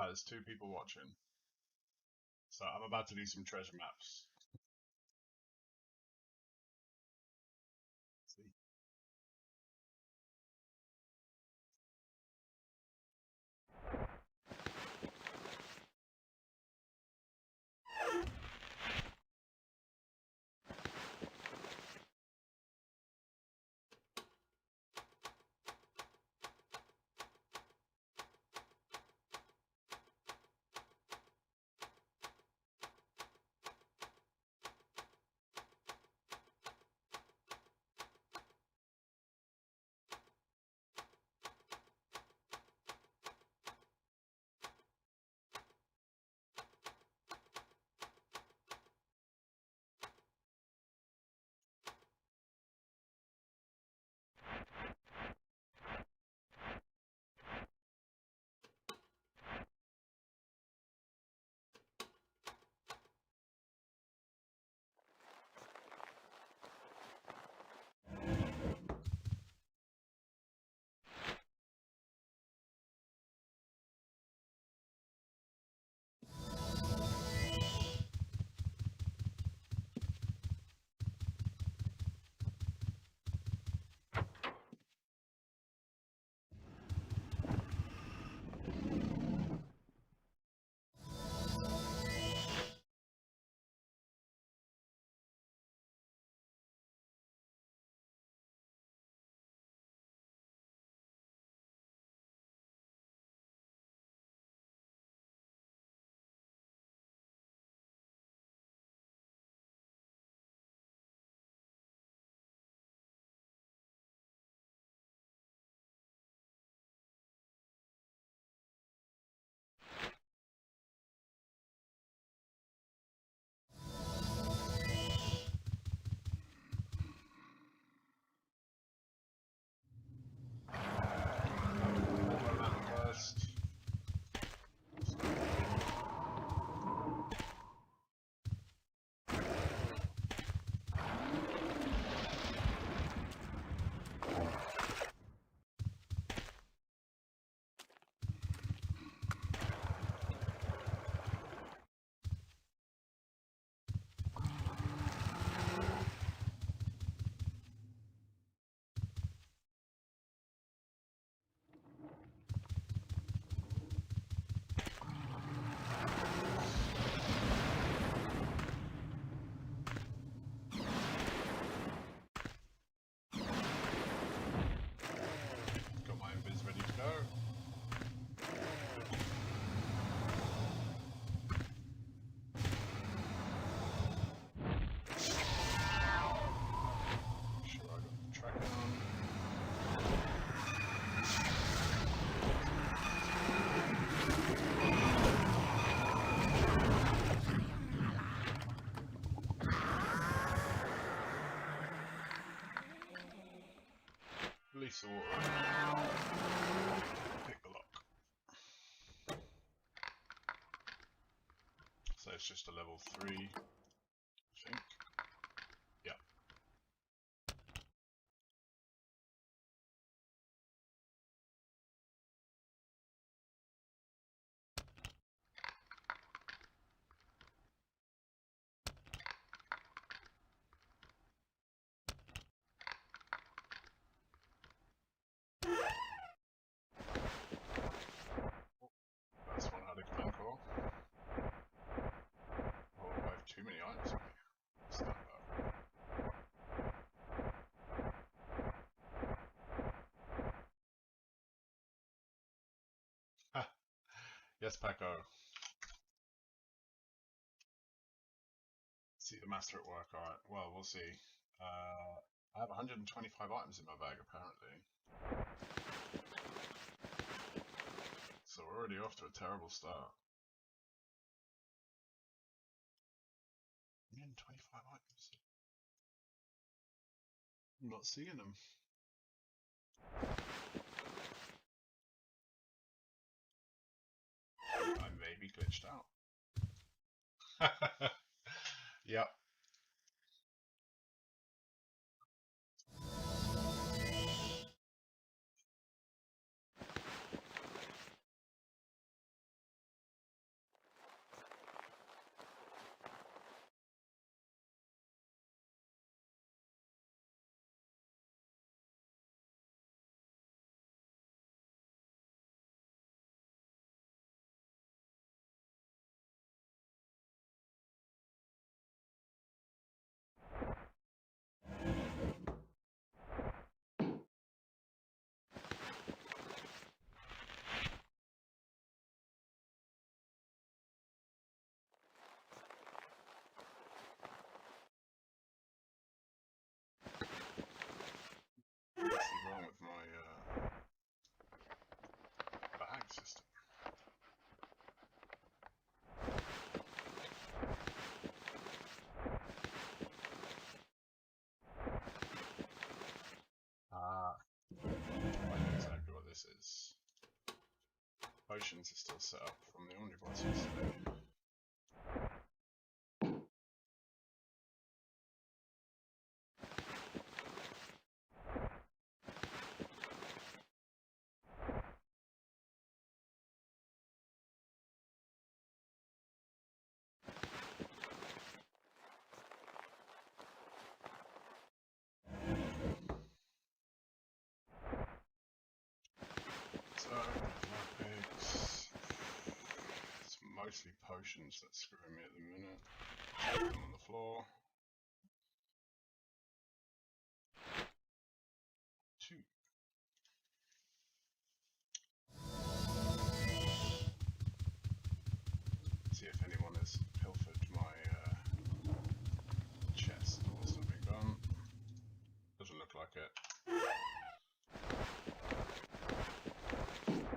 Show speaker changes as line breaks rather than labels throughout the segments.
there's 2 people watching. So I'm about to do some treasure maps. See. First. Got my invis ready to go. Sure, I got the tracker on. Release the water. Pick the lock. So it's just a level 3, I think. Yeah. That's one had a command call. Oh, I have too many items on me. What's that about? Yes, Paco. See the master at work. Alright, well, we'll see. I have 125 items in my bag, apparently. So we're already off to a terrible start. 125 items. I'm not seeing them. I may be glitched out. Yep. potions are still set up from the omnibus yesterday. So, pigs. It's mostly potions that's screwing me at the minute. Put them on the floor. 2. See if anyone has pilfered my chest. It's not been gone. Doesn't look like it.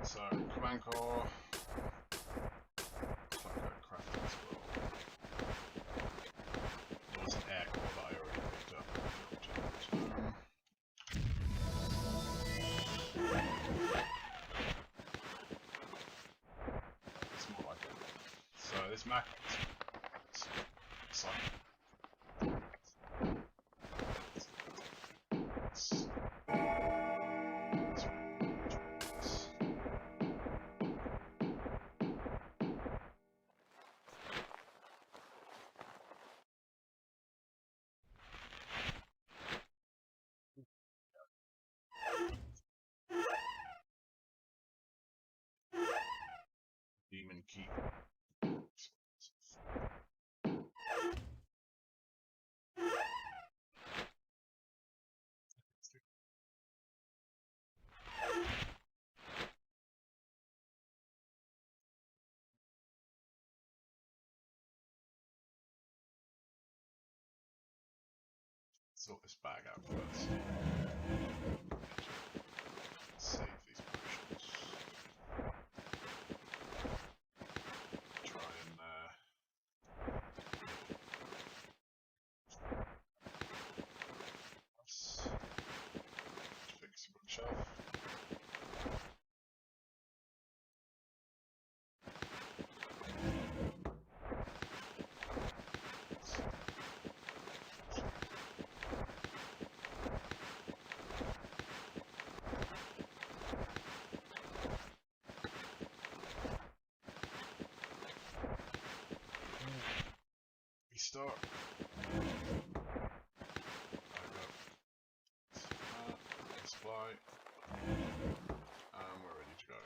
So, command core. Looks like a crafting scroll. There was an air core that I already picked up. It's more like it. So this map it's like demon keep. Sort this bag out first. Save these potions. Try and fix the bookshelf. Restart. Let's fly. We're ready to go.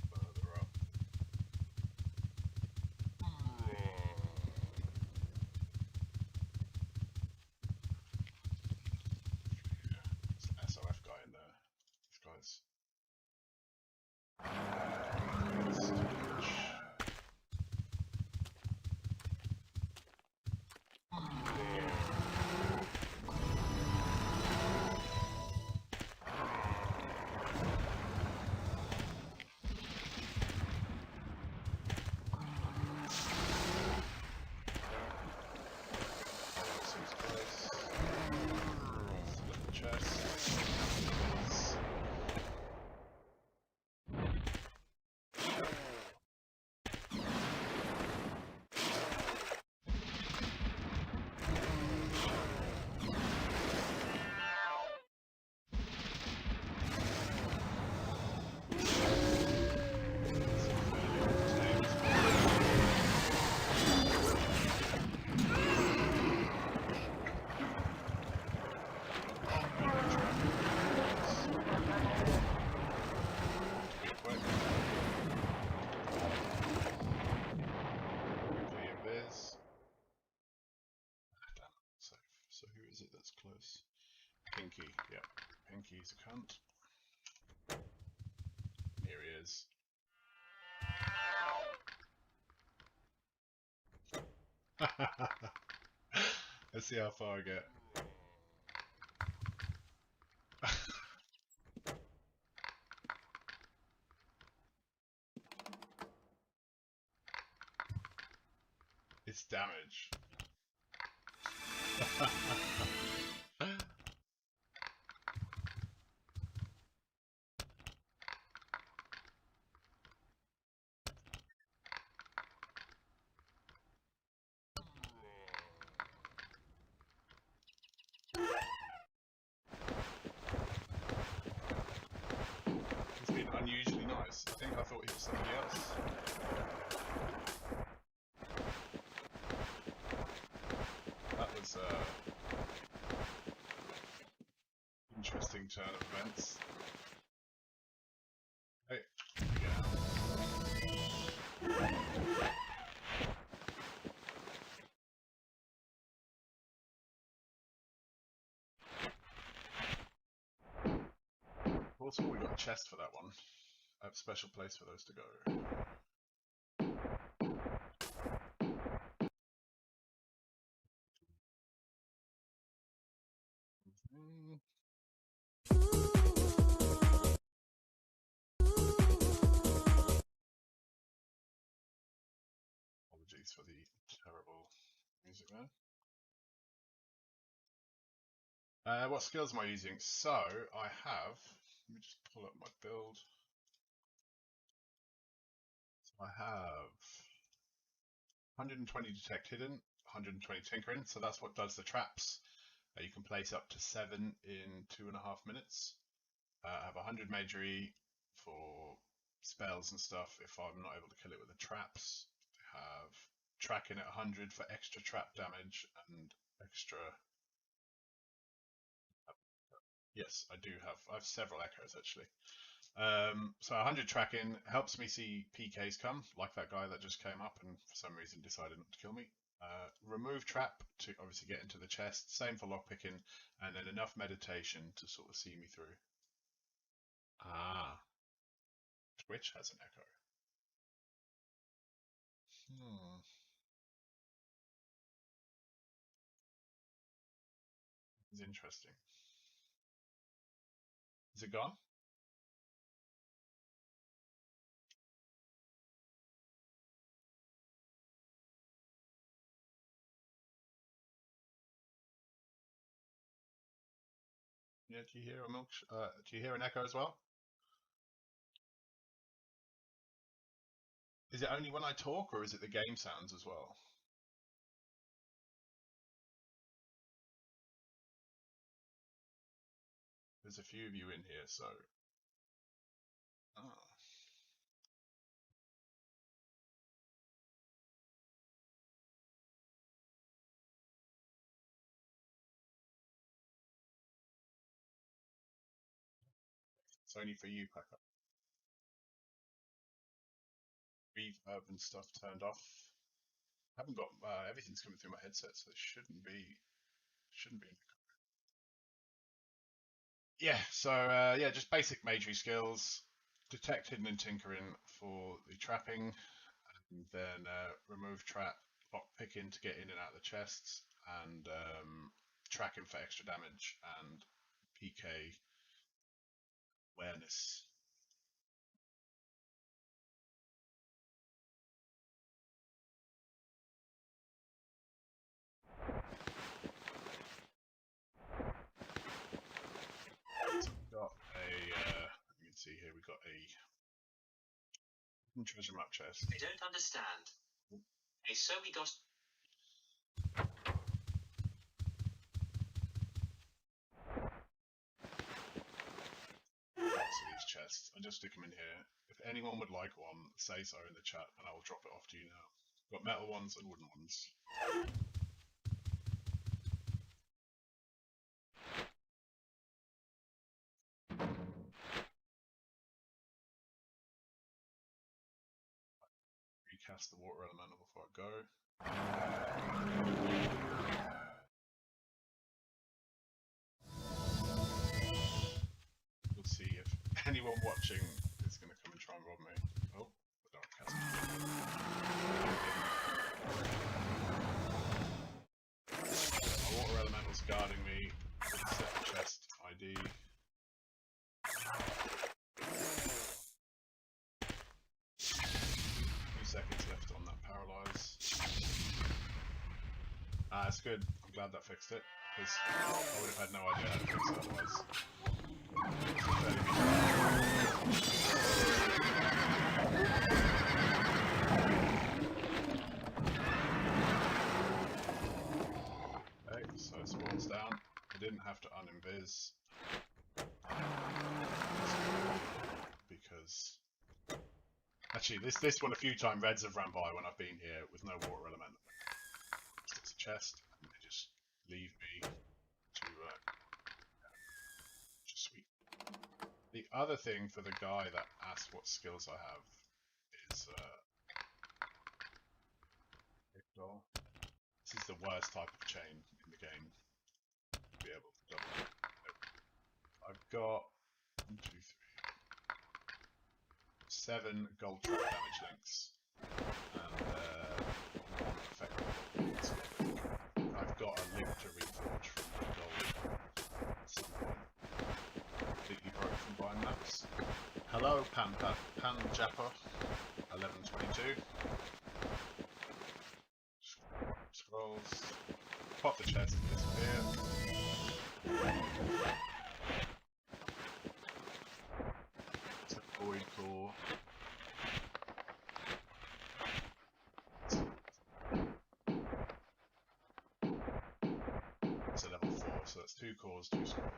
Further up. There's an SOF guy in there. This guy's So who is it that's close? Pinky, yep. Pinky's a cunt. Here he is. Let's see how far I get. It's damage. interesting turn of events. Hey, yeah. Also, we got a chest for that one. I have a special place for those to go. Apologies for the terrible music there. What skills am I using? So, I have, let me just pull up my build. So I have 120 detect hidden, 120 tinkering, so that's what does the traps. You can place up to 7 in 2.5 minutes. I have 100 magery for spells and stuff if I'm not able to kill it with the traps. I have tracking at 100 for extra trap damage and extra. Yes, I do have. I have several echoes actually. So 100 tracking helps me see PKs come, like that guy that just came up and for some reason decided not to kill me. Remove trap to obviously get into the chest. Same for lockpicking, and then enough meditation to sort of see me through. Ah, Twitch has an echo. It's interesting. Is it gone? Yeah, do you hear a do you hear an echo as well? Is it only when I talk, or is it the game sounds as well? There's a few of you in here, so. Oh. It's only for you, Packer. Reverb and stuff turned off. I haven't got everything's coming through my headset, so it shouldn't be. Yeah. So yeah, just basic magery skills, detect hidden and tinkering for the trapping, and then remove trap, lock picking to get in and out of the chests, and tracking for extra damage and PK awareness. So we've got a, you can see here, we've got a treasure map chest.
I don't understand. Okay, so we got.
Lots of these chests. I just stick them in here. If anyone would like one, say so in the chat, and I will drop it off to you now. Got metal ones and wooden ones. Recast the water elemental before I go. We'll see if anyone watching is going to come and try and rob me. Oh, the dark cast. My water elemental's guarding me. Set the chest ID. 2 seconds left on that paralyze. It's good. I'm glad that fixed it, because I would have had no idea how to fix it otherwise. Okay, so it spawns down. I didn't have to uninvis because actually this one a few times reds have ran by when I've been here with no water element. It's a chest and they just leave me to just other thing for the guy that asked what skills I have is this is the worst type of chain in the game to be able to double. I've got 1, 2, 3, 7 gold trap damage links and 1 effective. I've got a link to reforge from the gold at some point. Completely broke from buying maps. Hello, Panjappa 1122. Scrolls. Pop the chest and disappear. It's a void core. It's a level 4, so that's 2 cores, 2 scrolls.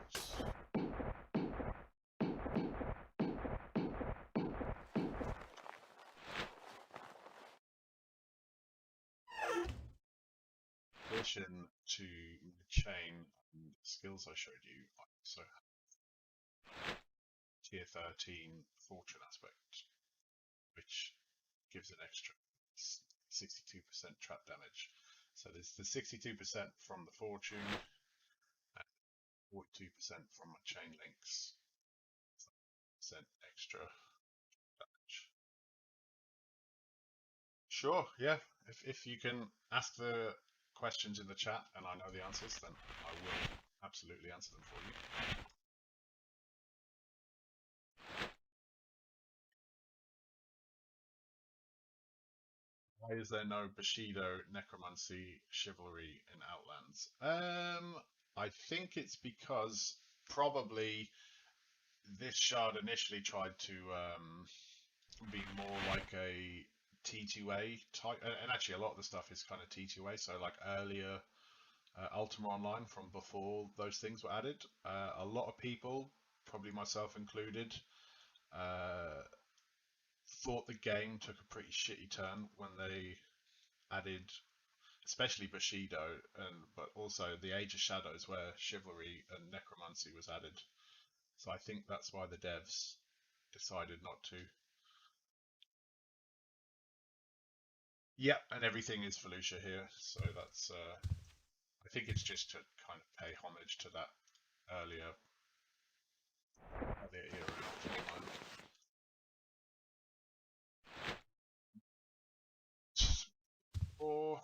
In addition to the chain and skills I showed you, I also have tier 13 fortune aspect, which gives an extra 62% trap damage. So there's the 62% from the fortune and 42% from my chain links. 1% extra damage. Sure, yeah. If you can ask the questions in the chat and I know the answers, then I will absolutely answer them for you. Why is there no Bushido, Necromancy, Chivalry in Outlands? I think it's because probably this shard initially tried to be more like a T2A type, and actually a lot of the stuff is kind of T2A, so like earlier Ultima Online from before those things were added. A lot of people, probably myself included, thought the game took a pretty shitty turn when they added, especially Bushido, but also the Age of Shadows, where Chivalry and Necromancy was added. So I think that's why the devs decided not to. Yep, and everything is Felucia here, so that's. I think it's just to kind of pay homage to that earlier era. Or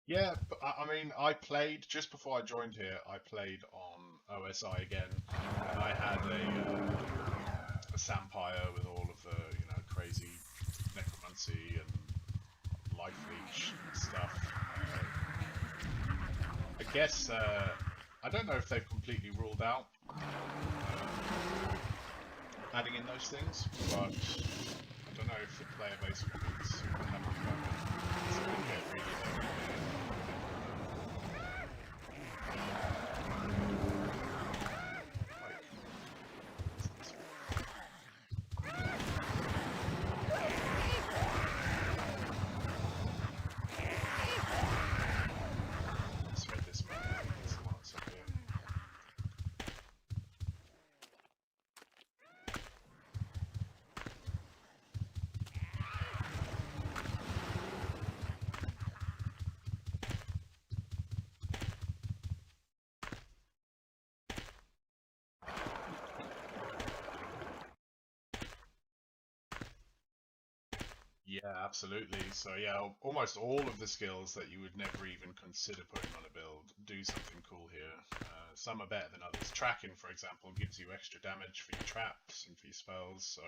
yeah, but I mean, I played just before I joined here. I played on OSI again, and I had a Sampire with all of the crazy necromancy and life leech stuff. I guess I don't know if they've completely ruled out adding in those things, but I don't know if the player base will be super happy about it. It's going to get really heavy. Yeah, absolutely. So yeah, almost all of the skills that you would never even consider putting on a build do something cool here. Some are better than others. Tracking, for example, gives you extra damage for your traps and for your spells, so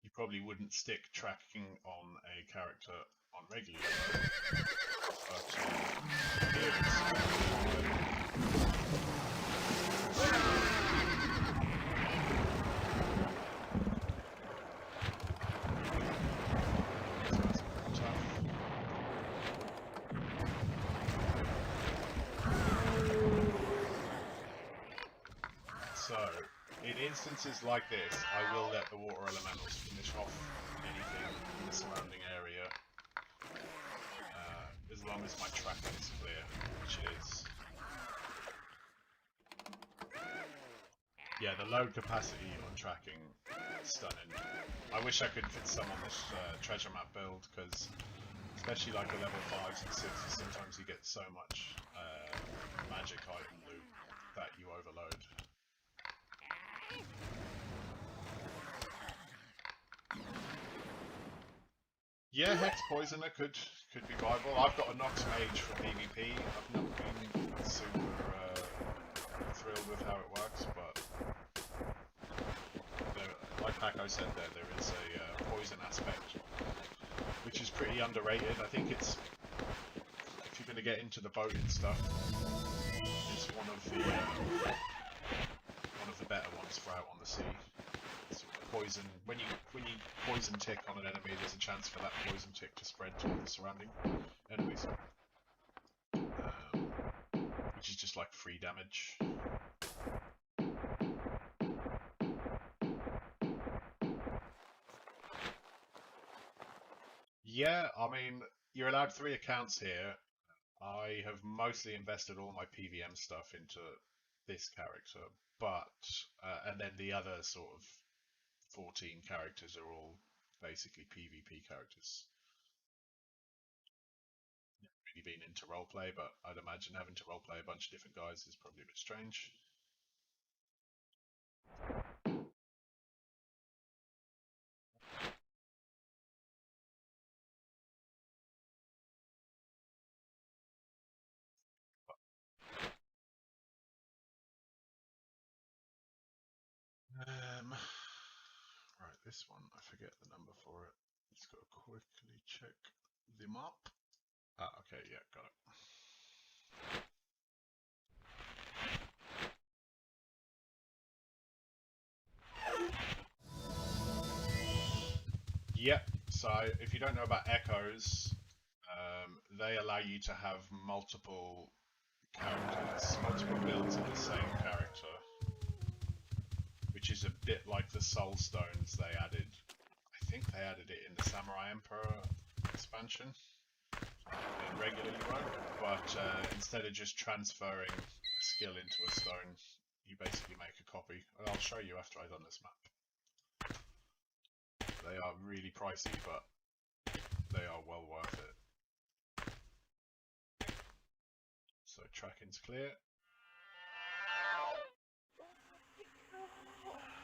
you probably wouldn't stick tracking on a character on regular mode. But here So, in instances like this, I will let the water elementals finish off anything in the surrounding area. long as my tracking is clear, which it is. Yeah, the load capacity on tracking is stunning. I wish I could fit some on this treasure map build, because especially like the level 5s and 6s, sometimes you get so much magic item loot that you overload. Yeah, Hex Poisoner could be viable. I've got a Nox Mage for PvP. I've not been super thrilled with how it works, but like Paco said there is a poison aspect, which is pretty underrated. I think it's, if you're going to get into the boating stuff, it's one of the better ones for out on the sea. It's poison, when you poison tick on an enemy, there's a chance for that poison tick to spread to the surrounding enemies, which is just like free damage. Yeah, I mean, you're allowed 3 accounts here. I have mostly invested all my PVM stuff into this character, but and then the other sort of 14 characters are all basically PvP characters. Never really been into roleplay, but I'd imagine having to roleplay a bunch of different guys is probably a bit strange. Right, this one, I forget the number for it. Let's go quickly check the map. Ah, okay, yeah, got it. Yep, so if you don't know about echoes, they allow you to have multiple characters, multiple builds of the same character, which is a bit like the Soul Stones they added. I think they added it in the Samurai Emperor expansion. In regular you won't, but instead of just transferring a skill into a stone, you basically make a copy. I'll show you after I've done this map. They are really pricey, but they are well worth it. So tracking's clear.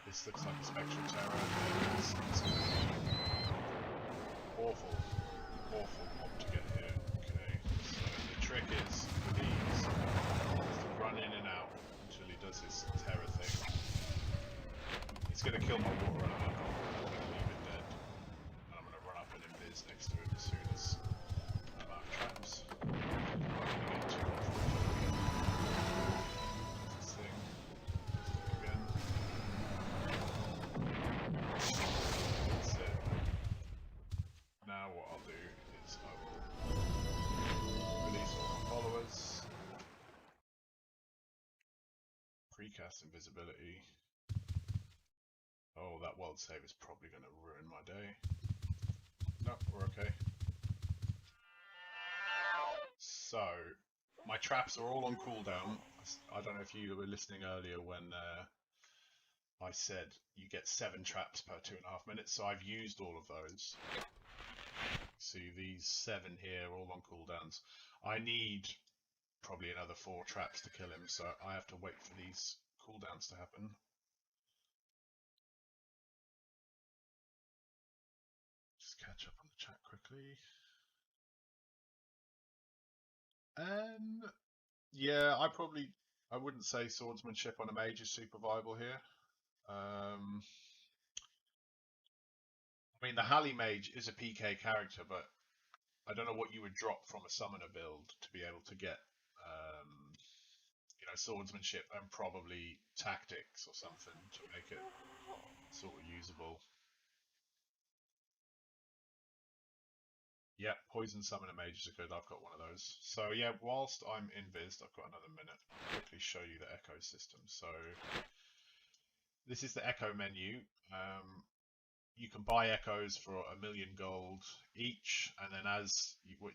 This looks like a Spectral Terror. It's awful mob to get here. Okay, so the trick is for these to run in and out until he does his terror thing. He's going to kill my water element. I'm going to leave it dead. And I'm going to run up and invis next to it as soon as I'm out of traps. I'm not going to get too much water. This thing. Again. That's it. Now what I'll do is I will release all my followers. Precast invisibility. Oh, that world save is probably going to ruin my day. No, we're okay. So, my traps are all on cooldown. I don't know if you were listening earlier when I said you get 7 traps per 2.5 minutes, so I've used all of those. See these 7 here, all on cooldowns. I need probably another 4 traps to kill him, so I have to wait for these cooldowns to happen. Just catch up on the chat quickly. Yeah, I wouldn't say swordsmanship on a mage is super viable here. I mean, the Halley mage is a PK character, but I don't know what you would drop from a summoner build to be able to get, you know, swordsmanship and probably tactics or something to make it sort of usable. Yeah, poison summoner mages are good. I've got one of those. So yeah, whilst I'm invised, I've got another minute. I'll quickly show you the echo system. So this is the echo menu. you can buy echoes for 1,000,000 gold each, and then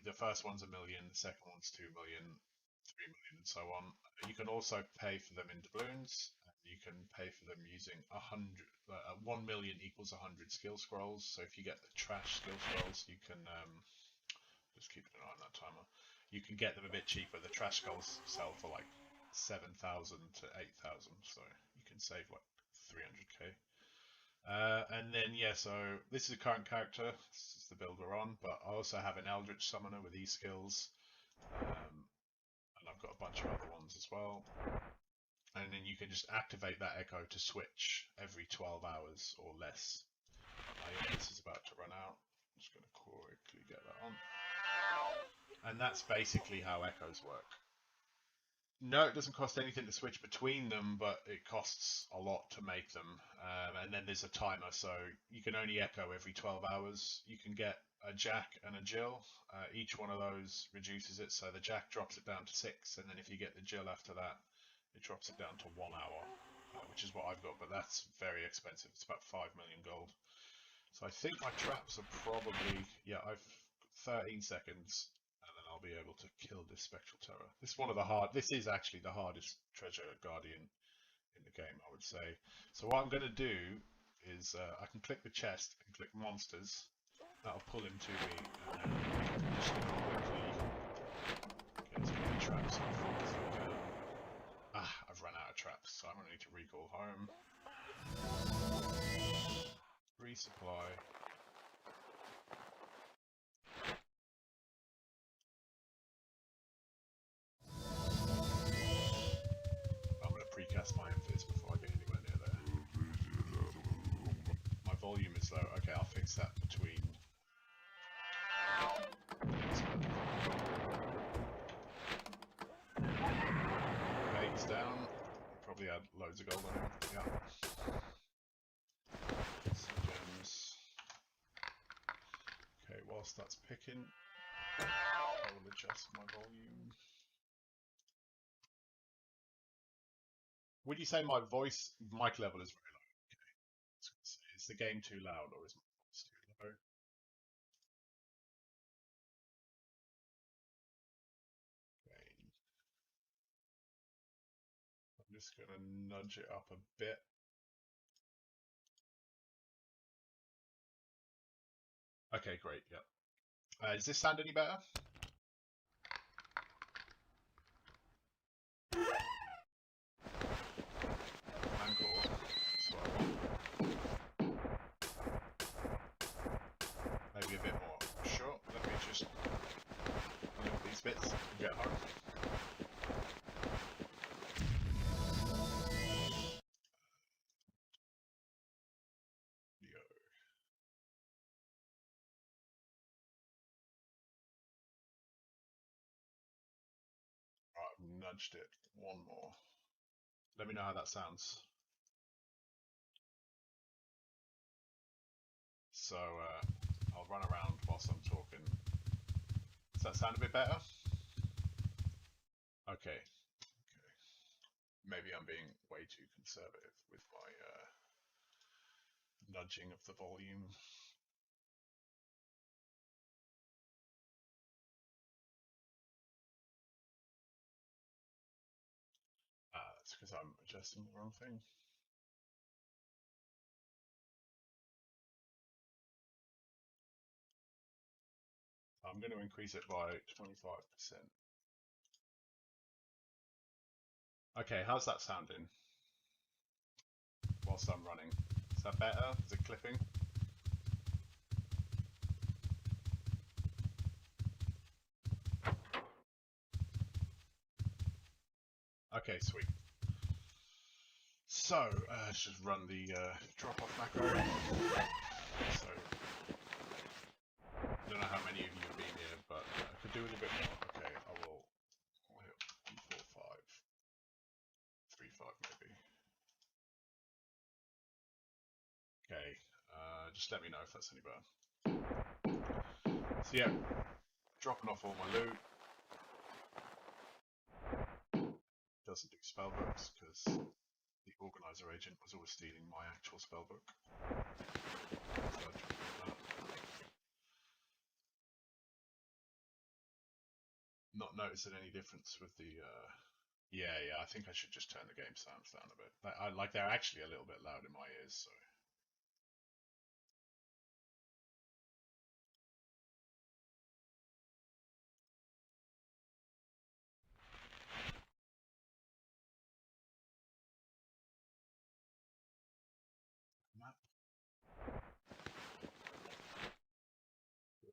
the first one's 1,000,000, the second one's 2,000,000, 3,000,000, and so on. You can also pay for them in doubloons. You can pay for them using 1,000,000 equals 100 skill scrolls. So if you get the trash skill scrolls, you can just keep an eye on that timer. You can get them a bit cheaper. The trash scrolls sell for like 7,000 to 8,000, so you can save like 300k. And then yeah, so this is a current character. This is the build we're on, but I also have an Eldritch Summoner with these skills, and I've got a bunch of other ones as well. And then you can just activate that echo to switch every 12 hours or less. Yeah, this is about to run out. I'm just going to quickly get that on. And that's basically how echoes work. No, it doesn't cost anything to switch between them, but it costs a lot to make them. And then there's a timer, so you can only echo every 12 hours. You can get a Jack and a Jill. Each one of those reduces it, so the Jack drops it down to 6, and then if you get the Jill after that, it drops it down to 1 hour, which is what I've got, but that's very expensive. It's about 5,000,000 gold. So I think my traps are probably, yeah, I've 13 seconds, and then I'll be able to kill this Spectral Terror. This is actually the hardest treasure guardian in the game, I would say. So what I'm going to do is I can click the chest and click monsters. That'll pull him to me, and then I'm just going to quickly get as many traps off as I can. I've run out of traps, so I'm going to need to recall home. Resupply. I'm going to precast my invis before I get anywhere near there. My volume is low. Okay, I'll fix that between. Okay, he's down. Probably had loads of gold on him. Yeah. Some gems. Okay, whilst that's picking, I will adjust my volume. Would you say my mic level is very low? Okay. Is the game too loud, or is my voice too low? Okay. I'm just going to nudge it up a bit. Okay, great. Yep. Does this sound any better? Maybe a bit more. Sure. Let me just look these bits and get home. Yo. Right, I've nudged it one more. Let me know how that sounds. So I'll run around whilst I'm talking. Does that sound a bit better? Okay. Maybe I'm being way too conservative with my nudging of the volume. That's because I'm adjusting the wrong thing. I'm going to increase it by 25%. Okay, how's that sounding? Whilst I'm running. Is that better? Is it clipping? Okay, sweet. So, let's just run the drop-off macro. So, I don't know how many of you have been here, but I could do with a bit more. Okay, I'll hit 4, 5, 3, 5 maybe. Okay, just let me know if that's any better. So yeah, dropping off all my loot. Doesn't do spellbooks because The organizer agent was always stealing my actual spellbook. Not noticing any difference with the. Yeah, I think I should just turn the game sounds down a bit. Like they're actually a little bit loud in my ears, so. Map.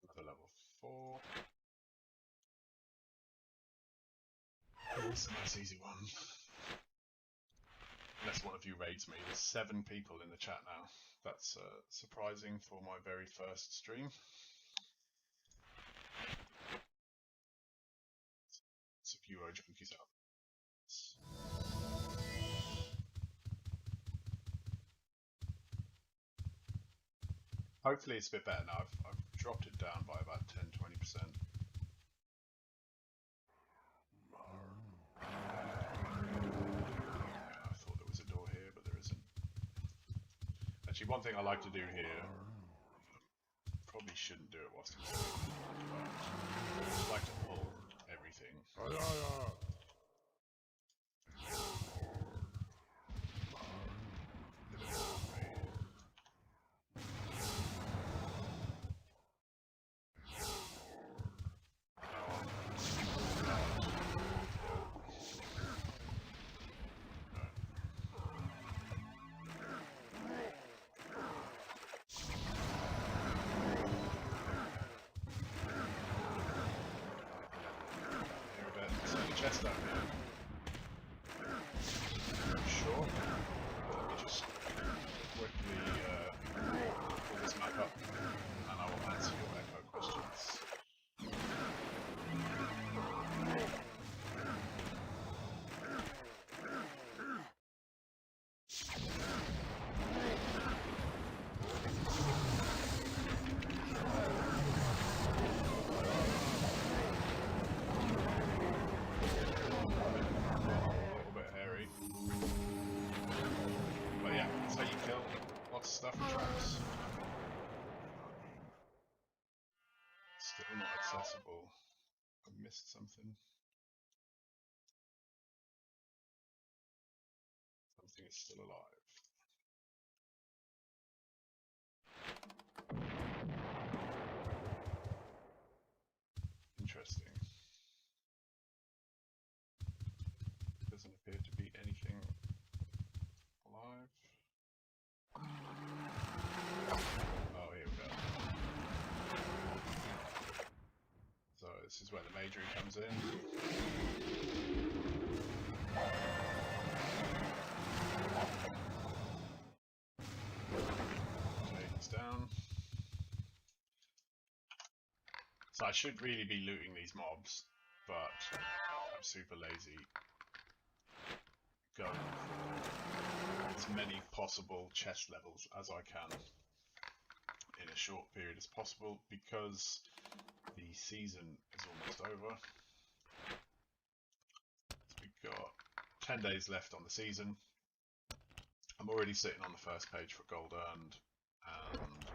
Another level 4. It's a nice easy one. Unless one of you raids me. There's 7 people in the chat now. That's surprising for my very first stream. It's a few junkies out. Hopefully it's a bit better now. I've dropped it down by about 10-20%. I thought there was a door here, but there isn't. Actually, one thing I like to do here, probably shouldn't do it whilst I'm doing it, but I like to pull everything. Chest out here. Sure. Let me just quickly pull this map up and I will answer your echo questions. Stuff and traps. Still not accessible. I missed something. Something is still alive. Interesting. Doesn't appear to be anything alive. Oh, here we go. So this is where the Majory comes in. Take this down. So I should really be looting these mobs, but I'm super lazy. Going for as many possible chest levels as I can in a short period as possible because the season is almost over. So we've got 10 days left on the season. I'm already sitting on the first page for gold earned, and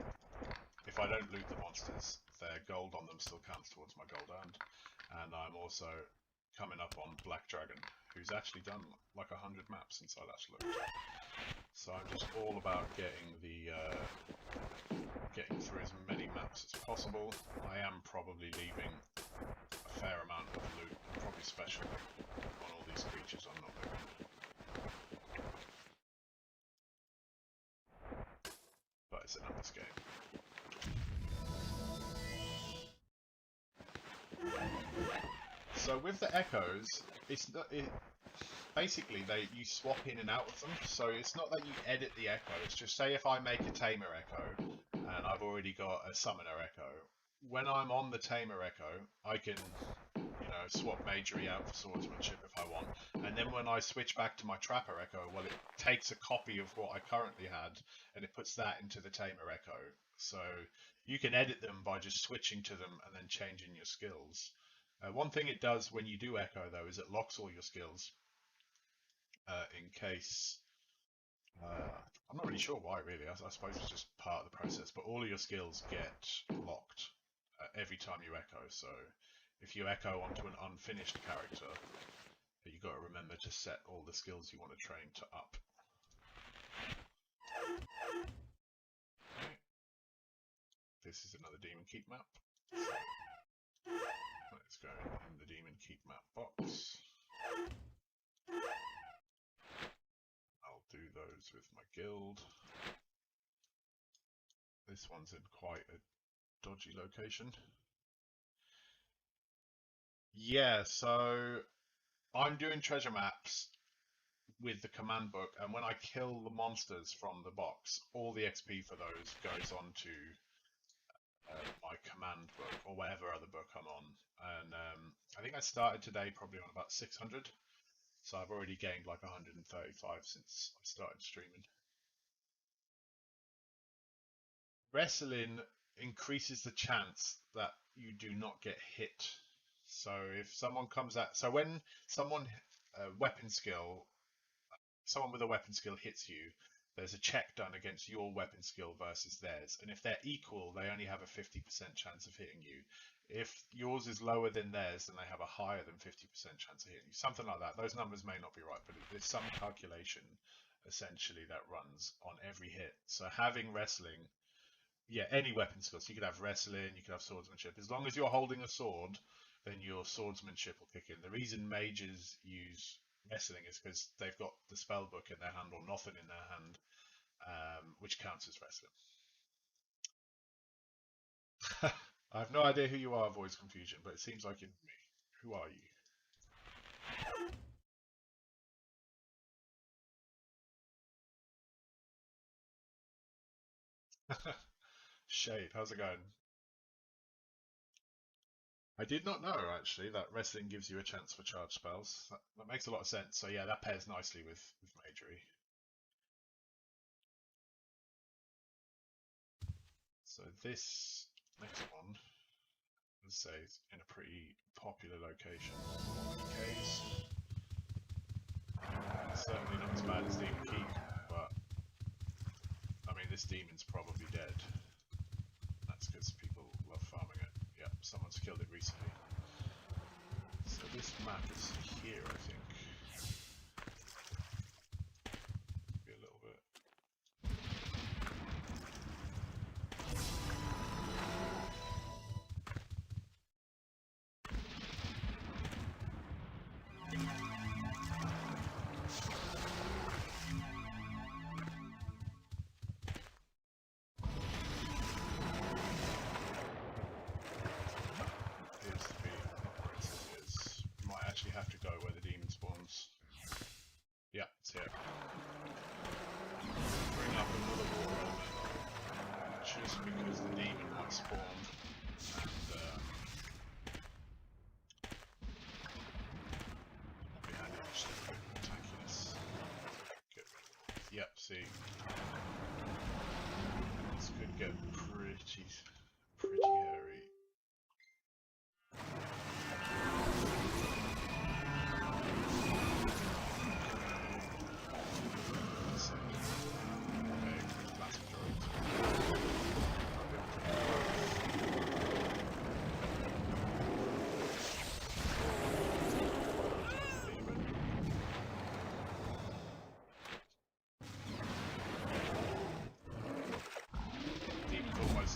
if I don't loot the monsters, their gold on them still counts towards my gold earned. And I'm also coming up on Black Dragon, who's actually done like 100 maps since I last looked. So I'm just all about getting through as many maps as possible. I am probably leaving a fair amount of loot, probably special on all these creatures I'm not looting. But it's a numbers game. So with the echoes, basically you swap in and out of them. So it's not that you edit the echo. It's just say if I make a tamer echo and I've already got a summoner echo. When I'm on the tamer echo, I can, swap Majory out for swordsmanship if I want. And then when I switch back to my trapper echo, well, it takes a copy of what I currently had and it puts that into the tamer echo. So you can edit them by just switching to them and then changing your skills. One thing it does when you do echo, though, is it locks all your skills in case I'm not really sure why, really. I suppose it's just part of the process, but all of your skills get locked every time you echo. So if you echo onto an unfinished character, you've got to remember to set all the skills you want to train to up. Okay. This is another Demon Keep map. Let's go in the Demon Keep map box. I'll do those with my guild. This one's in quite a dodgy location. Yeah, so I'm doing treasure maps with the command book, and when I kill the monsters from the box, all the XP for those goes on to my command book or whatever other book I'm on. And I think I started today probably on about 600, so I've already gained like 135 since I started streaming. Wrestling increases the chance that you do not get hit. So if someone comes at, so when someone weapon skill, someone with a weapon skill hits you, there's a check done against your weapon skill versus theirs, and if they're equal, they only have a 50% chance of hitting you. If yours is lower than theirs, then they have a higher than 50% chance of hitting you. Something like that. Those numbers may not be right, but there's some calculation essentially that runs on every hit. So having wrestling, yeah, any weapon skill. So you could have wrestling, you could have swordsmanship. As long as you're holding a sword, then your swordsmanship will kick in. The reason mages use wrestling is because they've got the spell book in their hand or nothing in their hand, which counts as wrestling. I have no idea who you are, Voice Confusion, but it seems like you know me. Who are you? Shade, how's it going? I did not know actually that wrestling gives you a chance for charge spells. That makes a lot of sense. So yeah, that pairs nicely with magery. So this next one, let's say, is in a pretty popular location. Caves. Certainly not as bad as Demon Keep, but I mean this demon's probably dead. That's because people love farming it. Yep, someone's killed it recently. So this map is here, I think. Be a little bit. Appears to be not where it says it is. You might actually have to go where the demon spawns. Yeah, it's here. Bring up another water element just because the demon might spawn and be handy just a bit more tankiness. Get rid of all. Yep, see. This could get pretty hairy.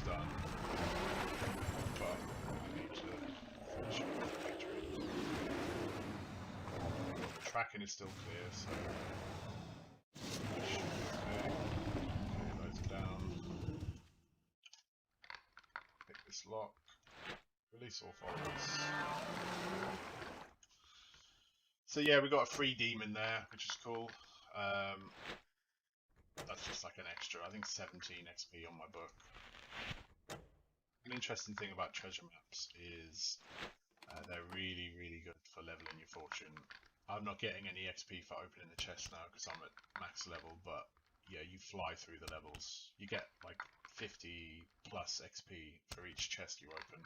Done, but I need to finish it with victory. Tracking is still clear, so should be okay. Okay, loads down. Hit this lock. Release all followers. So yeah, we got a free demon there, which is cool. That's just like an extra, I think 17 XP on my book. An interesting thing about treasure maps is they're really, really good for leveling your fortune. I'm not getting any XP for opening the chest now because I'm at max level, but yeah, you fly through the levels. You get like 50 plus XP for each chest you open.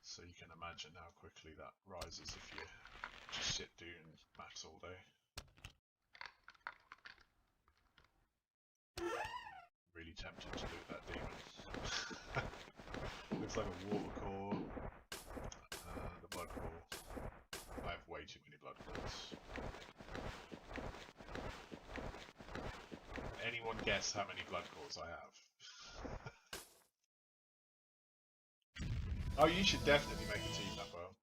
So you can imagine how quickly that rises if you just sit doing maps all day. tempted to loot that demon. Looks like a water core and a blood core. I have way too many blood cores. Anyone guess how many blood cores I have? Oh, you should definitely make a team that well.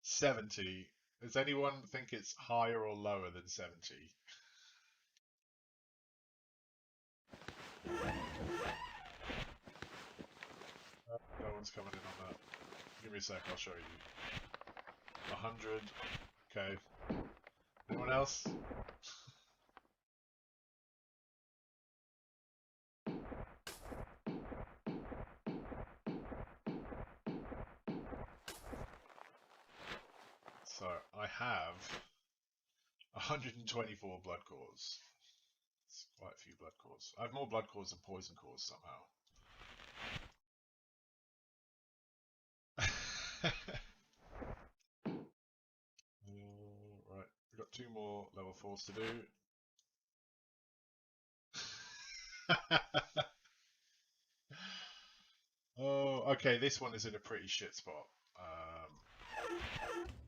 70. Does anyone think it's higher or lower than 70? No one's coming in on that. Give me a sec, I'll show you. 100. Okay. Anyone else? So, I have 124 blood cores. It's quite a few blood cores. I have more blood cores than poison cores somehow. Right, we've got 2 more level 4s to do. Oh, okay, this one is in a pretty shit spot.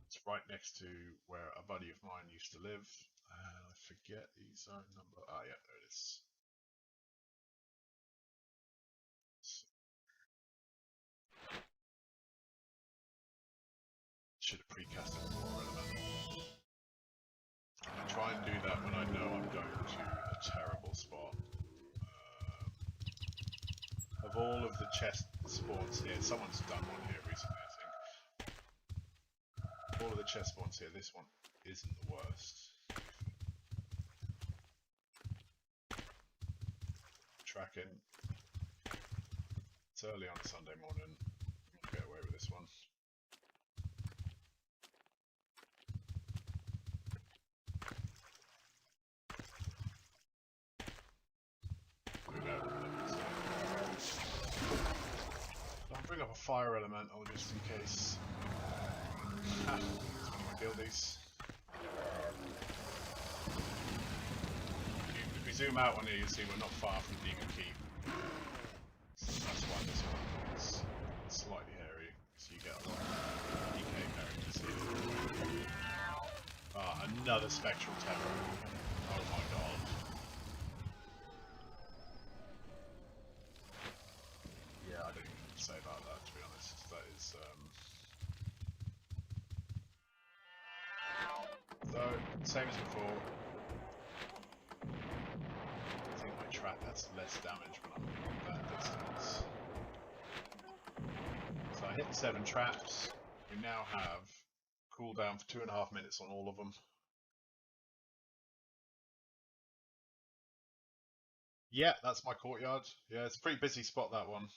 It's right next to where a buddy of mine used to live. I forget the zone number. Ah, yeah, there it is. Should have precasted a water element. I try and do that when I know I'm going to a terrible spot. Of all of the chest spawns here, someone's done one here recently, I think. All of the chest spawns here, this one isn't the worst. Tracking. It's early on a Sunday morning. I'll get away with this one. I'll bring up a fire elemental just in case. Kill these. If we zoom out on here, you'll see we're not far from Demon Keep. So that's why this one is slightly hairy. So you get a lot of DK characters here. Ah, another Spectral Terror. Oh my god. Yeah, I don't even know what to say about that, to be honest. That is, So, same as before. I think my trap has less damage when I'm at that distance. So I hit 7 traps. We now have cooldown for 2.5 minutes on all of them. Yeah, that's my courtyard. Yeah, it's a pretty busy spot, that one.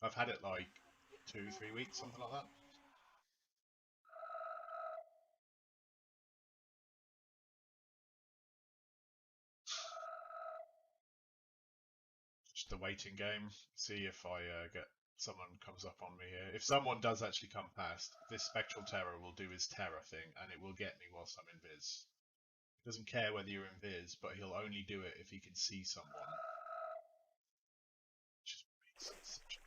I've had it like 2-3 weeks, something like that. Just a waiting game. See if I get someone comes up on me here. If someone does actually come past, this Spectral Terror will do his terror thing, and it will get me whilst I'm in Viz. He doesn't care whether you're in Viz, but he'll only do it if he can see someone. Which is such a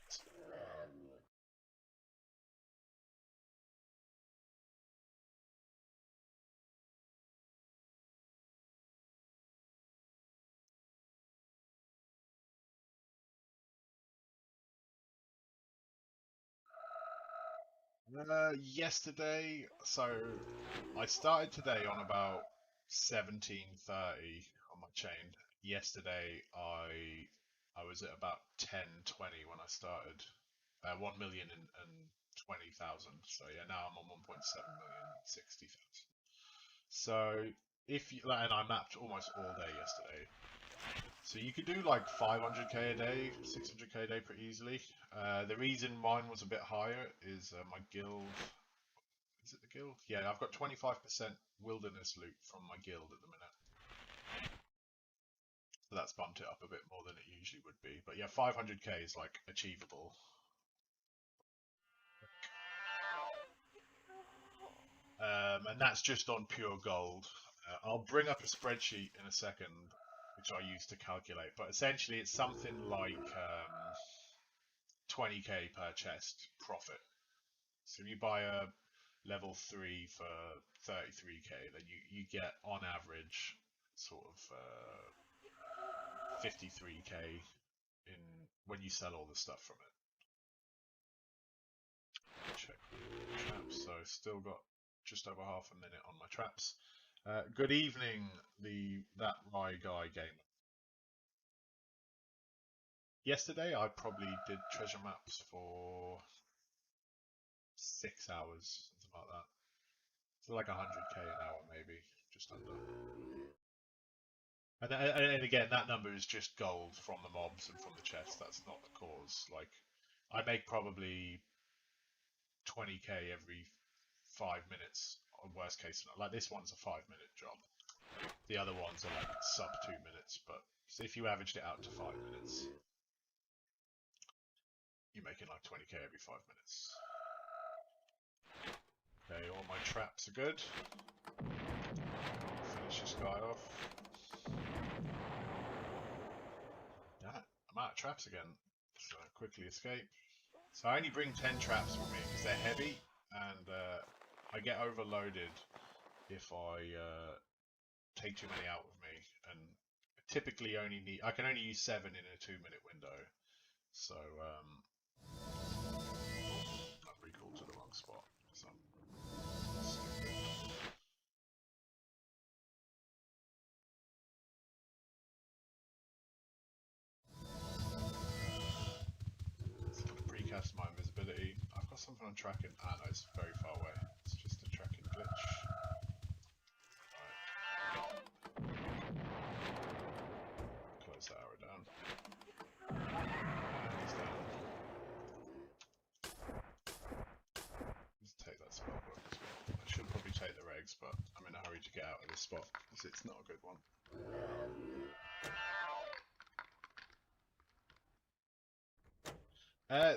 yesterday, so I started today on about 17:30 on my chain. Yesterday, I was at about 10:20 when I started. 1,020,000. So yeah, now I'm on 1.7,060,000. So if you, and I mapped almost all day yesterday. So you could do like 500k a day, 600k a day pretty easily. The reason mine was a bit higher is my guild. Is it the guild? Yeah, I've got 25% wilderness loot from my guild at the minute. So that's bumped it up a bit more than it usually would be. But yeah, 500k is like achievable. And that's just on pure gold. I'll bring up a spreadsheet in a second, which I use to calculate, but essentially it's something like 20k per chest profit. So if you buy a level 3 for 33k, then you get on average sort of 53k in when you sell all the stuff from it. Check traps. So still got just over half a minute on my traps. Good evening, that Rye Guy gamer. Yesterday I probably did treasure maps for 6 hours, something like that. So like 100k an hour, maybe just under. And again, that number is just gold from the mobs and from the chests. That's not the cause. Like, I make probably 20k every 5 minutes. On worst case scenario, like this one's a 5-minute job. The other ones are like sub 2 minutes. But if you averaged it out to 5 minutes, you're making like 20k every 5 minutes. Okay, all my traps are good. Finish this guy off. Damn it, I'm out of traps again. So quickly escape. So I only bring 10 traps with me because they're heavy, and I get overloaded if I take too many out with me. And typically I can only use 7 in a 2-minute window. So I've recalled to the wrong spot. So precast my invisibility. I've got something on tracking. Ah, no, it's very far away. It's just a tracking glitch. Right. Close that arrow down. And he's down. Let's take that spell book as well. I should probably take the regs, but I'm in a hurry to get out of this spot because it's not a good one.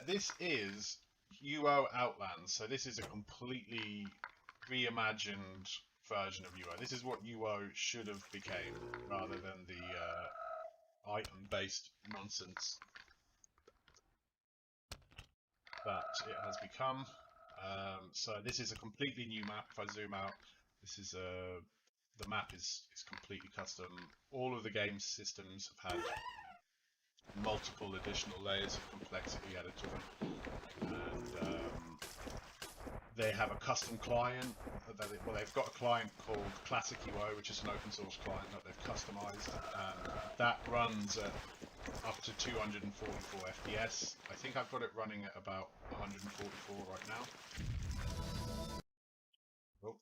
This is UO Outlands, so this is a completely reimagined version of UO. This is what UO should have became, rather than the item-based nonsense that it has become. So this is a completely new map. If I zoom out, this is the map is completely custom. All of the game systems have had multiple additional layers of complexity added to them, and they have a custom client. Well, they've got a client called Classic UO, which is an open source client that they've customized, and that runs at up to 244 FPS. I think I've got it running at about 144 right now. Oh.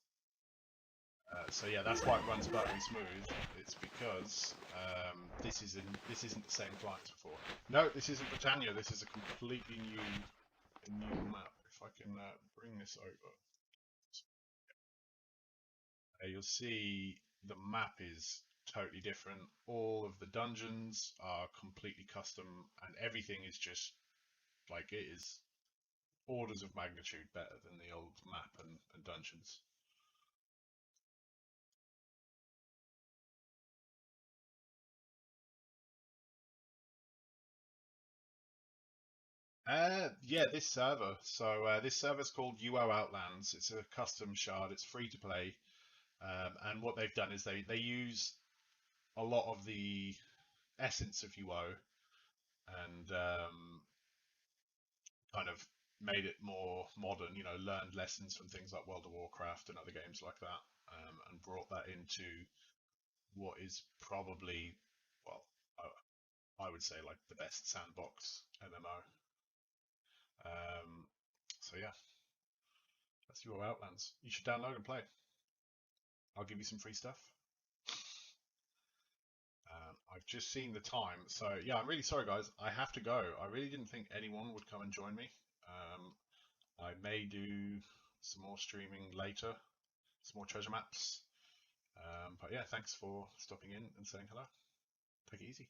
So yeah, that's why it runs buttery smooth. It's because this isn't the same client as before. No, this isn't Britannia. This is a completely new map. If I can bring this over, you'll see the map is totally different. All of the dungeons are completely custom, and everything is just like it is orders of magnitude better than the old map and dungeons. Yeah, this server. So this server is called UO Outlands. It's a custom shard. It's free to play. And what they've done is they use a lot of the essence of UO and kind of made it more modern. You know, learned lessons from things like World of Warcraft and other games like that, and brought that into what is probably, well, I would say like the best sandbox MMO. So yeah, that's UO Outlands. You should download and play. I'll give you some free stuff. I've just seen the time, so yeah, I'm really sorry, guys. I have to go. I really didn't think anyone would come and join me. I may do some more streaming later, some more treasure maps. But yeah, thanks for stopping in and saying hello. Take it easy.